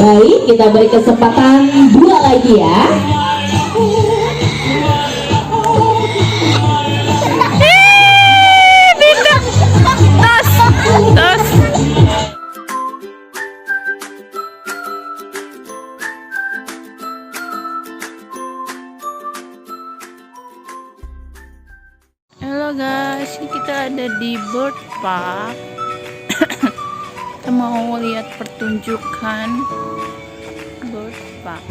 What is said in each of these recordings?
Baik, kita beri kesempatan dua lagi ya. Halo guys, kita ada di bird park. Kita mau lihat pertunjukan bird park.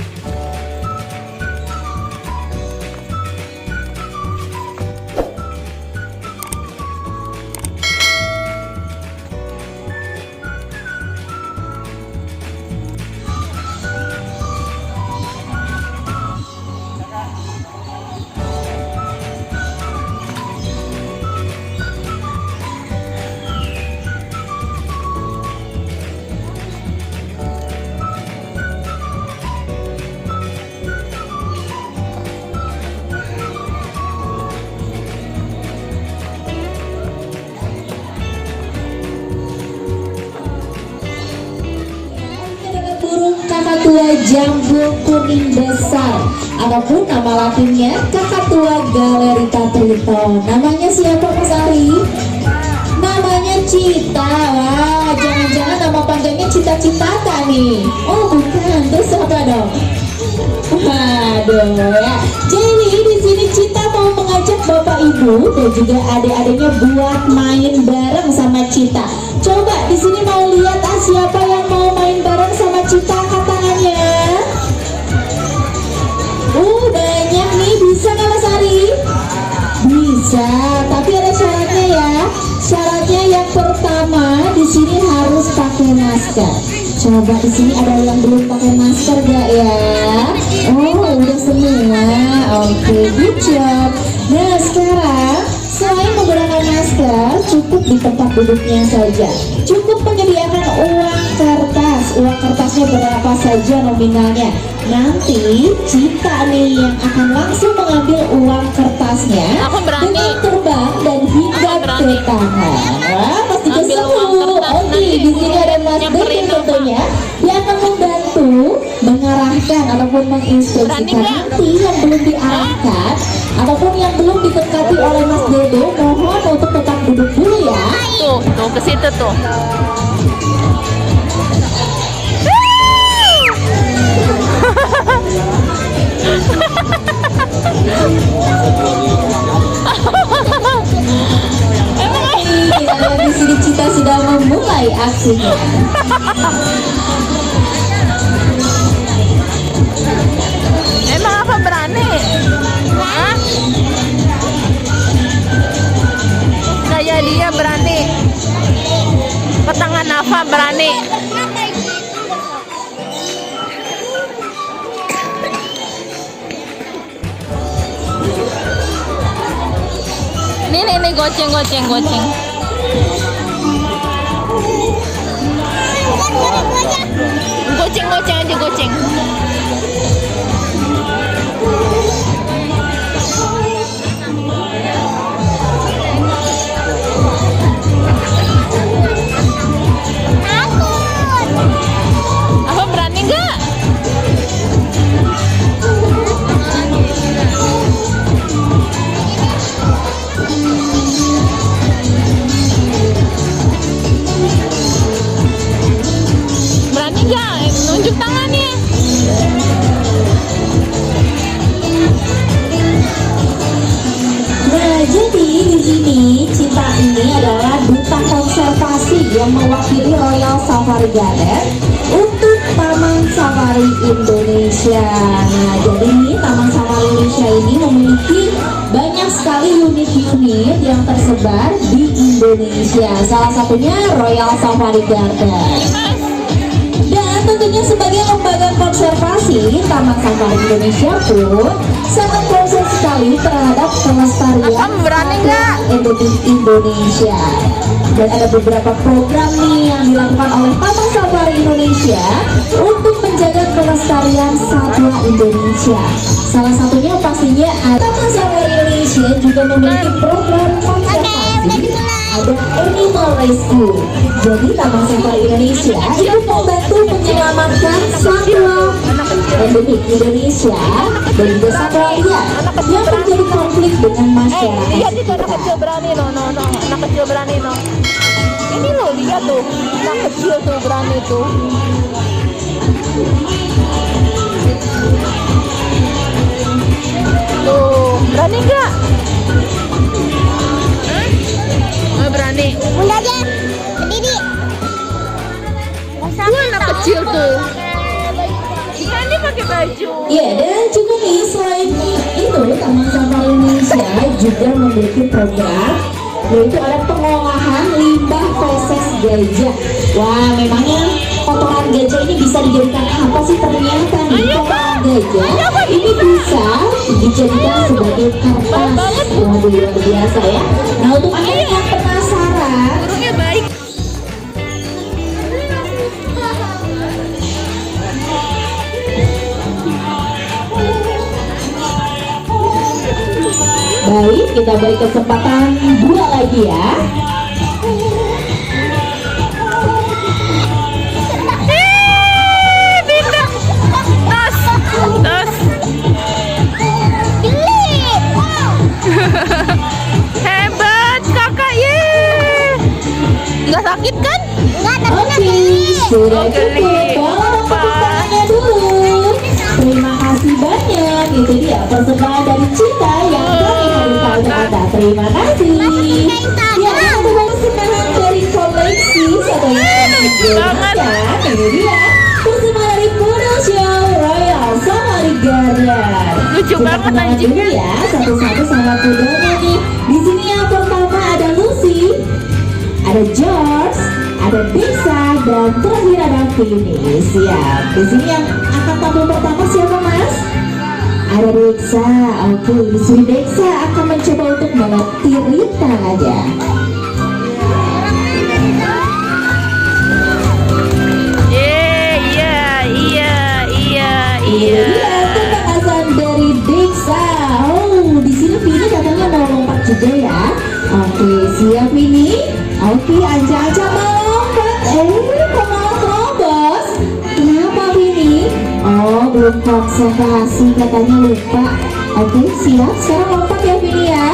Kakatua jambul kuning besar, ataupun nama latinnya Kakatua galerita triton. Namanya siapa Mas Ari? Namanya Cita. Wah, jangan-jangan nama panjangnya Cita-Citata nih. Oh bukan, terus apa dong? Waduh ya. Jadi di sini Cita mau mengajak Bapak Ibu dan juga adik-adiknya buat main bareng sama Cita. Coba di sini mau lihat siapa yang mau main bareng sama Cita, angkat tangannya. Banyak nih, bisa nggak Mas Ari? Bisa, tapi ada syaratnya ya. Syaratnya yang pertama di sini harus pakai masker. Coba di sini ada yang belum pakai masker gak ya? Oh, udah semua. Oke, good job. Nah, sekarang selain menggunakan masker, cukup di tempat duduknya saja. Cukup menyediakan uang kertas. Uang kertasnya berapa saja nominalnya. Nanti Cita nih yang akan langsung mengambil uang kertasnya dengan terbang dan hinggap ke tangan. Wah, pasti keseru. Oke, di sini ada Mas Dede tentunya. Dia akan membantu mengarahkan ataupun menginstruksikan. Nanti yang belum diarahkan ataupun yang belum didekati oleh Mas Dede, mohon untuk tetap duduk dulu ya. Tuh ke situ tuh. Di sini Cita sudah memulai aksinya. Emang apa berani? Hah? Kayak dia berani. Petangan apa berani? Nih goceng. Goceng aja goceng. Apa berani nggak? Berani nggak? Nunjuk tangannya. Nah, jadi di sini Cita ini adalah duta konservasi yang mewakili Royal Safari Garden untuk Taman Safari Indonesia. Nah, jadi Taman Safari Indonesia ini memiliki banyak sekali unit-unit yang tersebar di Indonesia. Salah satunya Royal Safari Garden. Dan tentunya sebagai lembaga konservasi, Taman Safari Indonesia pun sangat concern sekali terhadap kelestarian satwa endemik Indonesia. Dan ada beberapa program nih yang dilakukan oleh Taman Safari Indonesia untuk menjaga kelestarian satwa Indonesia. Salah satunya pastinya Taman Safari Indonesia juga memiliki program konservasi, ada Animal Rescue. Jadi Taman Safari Indonesia itu membantu menyelamatkan endemik Indonesia dan juga satwa liar yang terjadi konflik dengan masyarakat. Lihat itu anak kecil berani no, anak kecil berani no. Ini loh, lihat tuh, anak kecil tuh berani tuh. Tuh, berani nggak? Oh, berani. Bunda aja, berdiri. Tuh anak kecil tuh. Berani pakai baju. Ya, dan juga nih selain itu Taman Safari Indonesia juga memiliki program yaitu ada pengolahan limbah feses gajah. Wah, memangnya kotoran gajah ini bisa dijadikan apa sih? Ternyata nih kotoran gajah ini bisa dijadikan sebagai kertas. Waduh, luar biasa ya. Nah, untuk anda yang penasaran, Burungnya baik. baik, kita beri kesempatan dua lagi ya. Pindah. Tas. Hebat kakak, ye. Nggak sakit kan? Oke, sudah Oke, cukup. Li. Tolong tepuk tangannya dulu. Terima kasih banyak. Itu dia persembahan dari Cinta yang kami hadirkan untuk Anda. Terima kasih. Ya, ada persembahan dari koleksi satelit Indonesia. Ini dia persembahan dari Poodle Show Royal Safari Garden. Lucu Kita banget kenalan dulu anjingnya. ya, satu-satu sama poodle-nya nih. Di sini yang pertama ada Lucy, ada George, ada Dexa, dan terakhir ada Vini. Siap. Di sini yang akan tampil pertama siapa, Mas? Ada Dexa. Oke, di sini Dexa akan mencoba untuk mengetirita aja. Ini dia ketangkasan dari Dexa. Oh, di sini Vini katanya mau lompat juga ya. Oke, siap Vini. Oke, Anja mau lompat. Kok malah terobos? Kenapa Vini? Oh, belum konsentrasi katanya lupa. Oke, siap. Sekarang lompat ya Vini ya.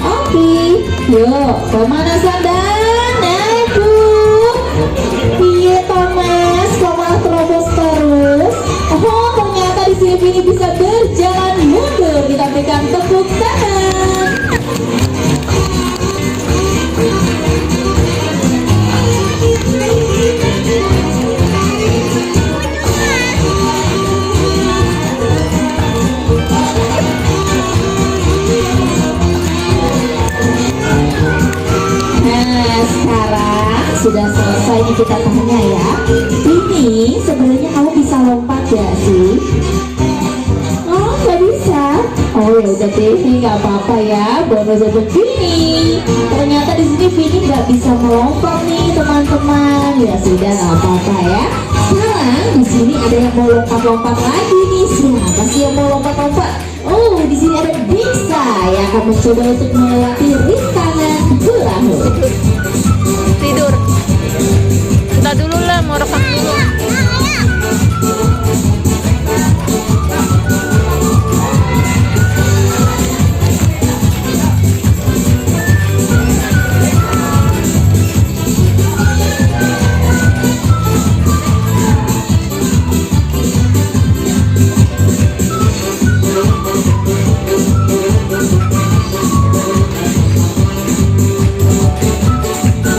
Oke, yuk pemanasan dan naik. Iya Thomas, kok malah terobos terus? Oh, ternyata di sini Vini bisa berjalan mundur. Kita berikan tepuk tangan. Nah, sekarang sudah selesai nih kita tanya ya. Ini sebenarnya kamu bisa lompat gak sih? Oh, nggak bisa. Oh ya udah deh, nggak apa-apa ya. Bonus untuk Vini. Ternyata di sini Vini nggak bisa melompat nih teman-teman. Ya sudah, nggak apa-apa ya. Sekarang di sini ada yang mau lompat-lompat lagi nih. Siapa sih yang mau lompat-lompat? Oh, di sini ada Dexa yang akan mencoba untuk melewati rintangan hula hoop. Tidur. Entar dulu lah, mau rekam dulu.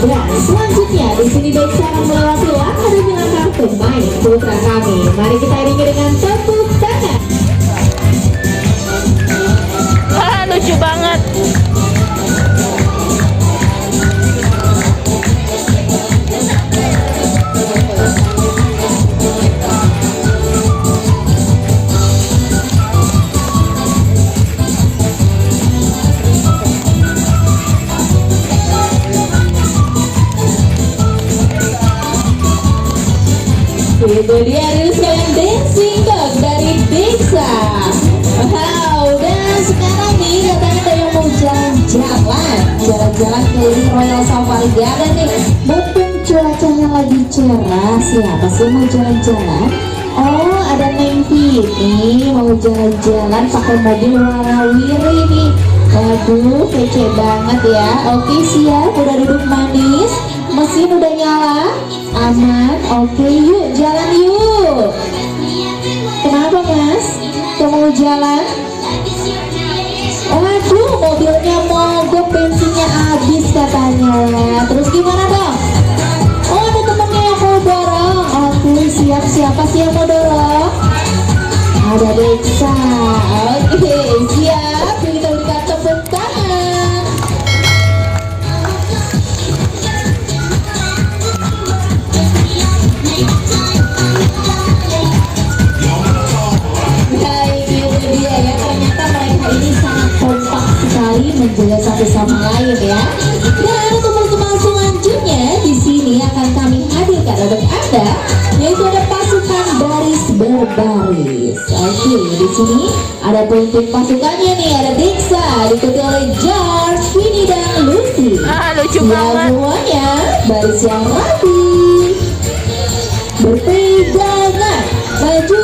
Dan selanjutnya di sini Dexa akan melewati langkah demi langkah pemain putra kami. Mari kita iringi dengan tepuk tangan. Wah, lucu banget. Itu dia dulu sekalian dancing dog dari Dexa. Wow, dan sekarang nih katanya ada yang mau jalan-jalan keliling Royal Safari Garden nih. Mumpung cuacanya lagi cerah, siapa sih mau jalan-jalan? Oh, ada Neng Vini mau jalan-jalan pakai mobil warawiri nih. Waduh, kece banget ya. Oke, siap, udah duduk manis, mesin udah nyala, aman. Oke, yuk jalan yuk. Kenapa Mas? Kau mau jalan? Waduh, mobilnya mogok, bensinnya habis katanya. Terus gimana dong? Oh, ada temennya yang mau dorong. Oke, siap. Siapa sih yang mau dorong? Ada Deksa. Oke, siap. Kita berikan tepuk tangan. Baik, itu dia ya. Ternyata mereka ini sangat kompak sekali menjaga satu sama lain ya. Dan teman-teman selanjutnya di sini akan kami hadirkan untuk Anda, yaitu ada pasukan baris berbaris. Oke, di sini ada pemimpin pasukannya nih, ada Diksa, diikuti oleh George, Vini dan Lucy. Lucu Siap banget. semuanya, baris yang rapi, berpegangan, maju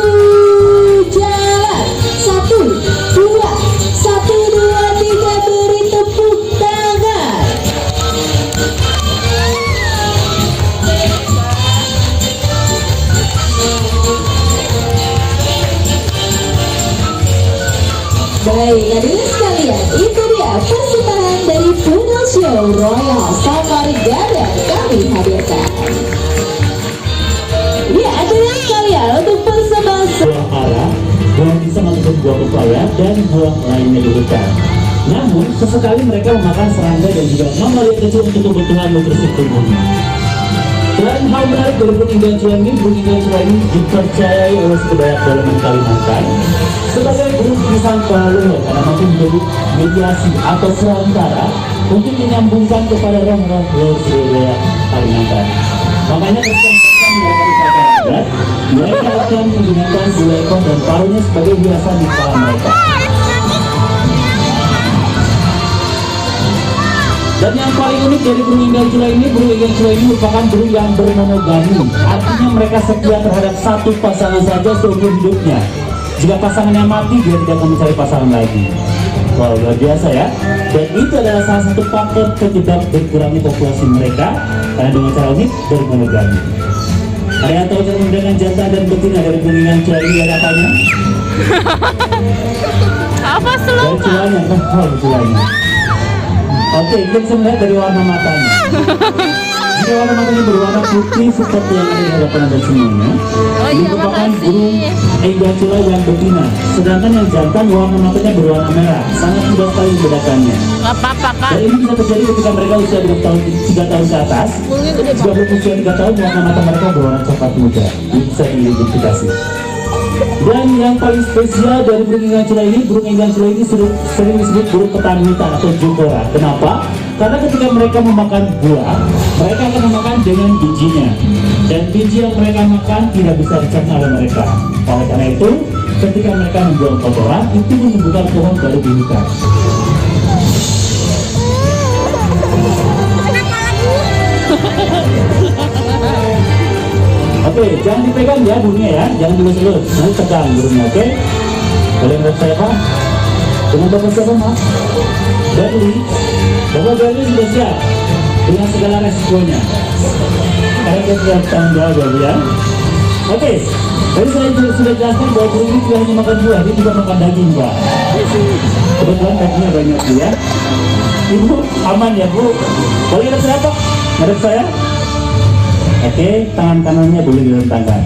jalan. 1, 2, 1, 2, 3, beri tepuk tangan. Baik, hadirin sekalian, itu dia persembahan dari Poodle Show Royal Safari Garden kami hadirkan. Ya, hadirin sekalian, untuk persembahan buah arah, buah pisang ataupun buah pepaya, dan buah lainnya di hutan. Namun, sesekali mereka memakan serangga dan juga mamalia kecil untuk kebutuhan nutrisi tubuhnya. Dan hal menarik dari burung gancua ini dipercayai oleh suku Dayak Dalaman Kalimantan sebagai burung pisang paluh karena mampu menjadi mediasi atau perantara untuk menyambungkan kepada roh-roh leluhur suku Dayak Kalimantan. Makanya ketika mereka dipakai adat, mereka akan menggunakan dua ekor dan paruhnya sebagai hiasan di kepala mereka. Dan yang paling unik dari burung gancua ini merupakan burung yang bermonogami. Artinya mereka setia terhadap satu pasangan saja seumur hidupnya. Jika pasangannya mati, dia tidak akan mencari pasangan lagi. Wow, luar biasa ya. Dan itu adalah salah satu faktor penyebab berkurangnya populasi mereka karena dengan cara unik bermonogami. Ada yang tahu cara membedakan jantan dan betina dari burung gancua ini ada apanya? Apa Dari slogan? culanya, culanya. Oke, kita bisa melihat dari warna matanya. Jika warna matanya berwarna putih seperti yang ada di hadapan Anda semuanya, Oh ini iya, merupakan makasih. burung gancua yang betina. Sedangkan yang jantan warna matanya berwarna merah. Sangat mudah sekali membedakannya. Nggak apa-apa kan? Dan ini bisa terjadi ketika mereka usia 3 tahun ke atas. Burungnya gede Jika banget. berusia 3 tahun, warna mata mereka berwarna coklat muda. Ini bisa diidentifikasi. Dan yang paling spesial dari burung gancua ini sering disebut burung petani hutan atau jukora. Kenapa? Karena ketika mereka memakan buah, mereka akan memakan dengan bijinya. Dan biji yang mereka makan tidak bisa dicerna oleh mereka. Oleh karena itu, ketika mereka membuang kotoran, itu menumbuhkan pohon baru di hutan. Oke, jangan dipegang ya burungnya ya, jangan dilus-lus, nanti tegang burungnya, oke? Boleh menurut saya Pak? Dengan Bapak siapa Pak? Berli, Bapak Berli sudah siap dengan segala resikonya. Karena kita sudah tanggung jawab ya. Oke, tadi saya sudah jelaskan bahwa burung ini tidak hanya makan buah, dia juga makan daging Pak. Kebetulan dagingnya banyak ya. Ibu aman ya Bu? Boleh ngadep saya Pak? Ngadep saya? Oke, tangan kanannya boleh direntangkan.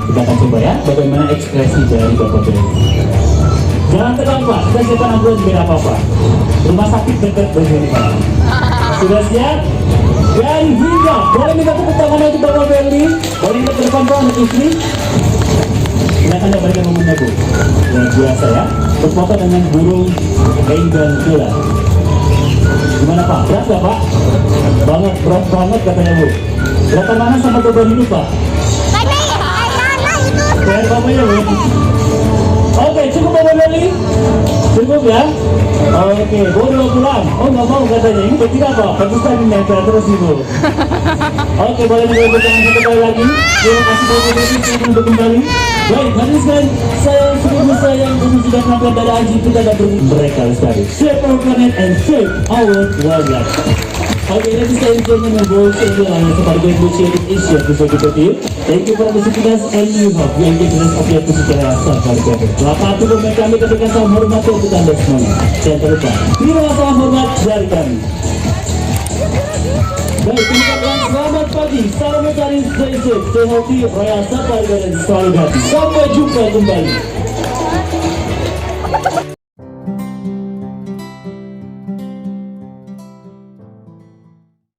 Kita akan coba ya, bagaimana ekspresi dari Bapak Berli. Jangan tegang Pak, kita siapkan ambulan biar apa-apa. Rumah sakit dekat begini Pak. Sudah siap? Dan hingga, boleh minta tepuk tangan untuk Bapak Berli. Boleh minta ke depan Pak untuk istri. Silakan berikan momennya Bu. Yang biasa ya, berfoto dengan burung gancua. Gimana Pak? Berat gak Pak? Berat banget katanya Bu. Berapa mana sama beban hidup Pak? Bayar bapaknya Bu. Oke, cukup Bapak Berli. Cukup ya? Oke, boleh dibawa pulang. Oh nggak mau katanya, ini berarti apa? Pantesan ini nempel terus ibu. Oke, boleh dibawa tangan satu kali lagi. Terima kasih banyak untuk kembali. Baik, hadirin sekalian, sayang sudah menampilkan dari Aji kita dan mereka sekali. Save our planet and save our wildlife. Okay, ladies and gentlemen, boys and girls, somebody going to share this issue to Sobat. Thank you for visiting us and we hope you enjoy the rest of your visit area Safari Cafe. Selamat bermain kami ketika salam hormat untuk Anda semuanya. Jangan terlupa, terima kasih salam hormat dari kami. Baik, ucapkan selamat pagi, salam mencari stay safe, stay healthy, Raya Safari Garden selalu hati. Sampai jumpa kembali.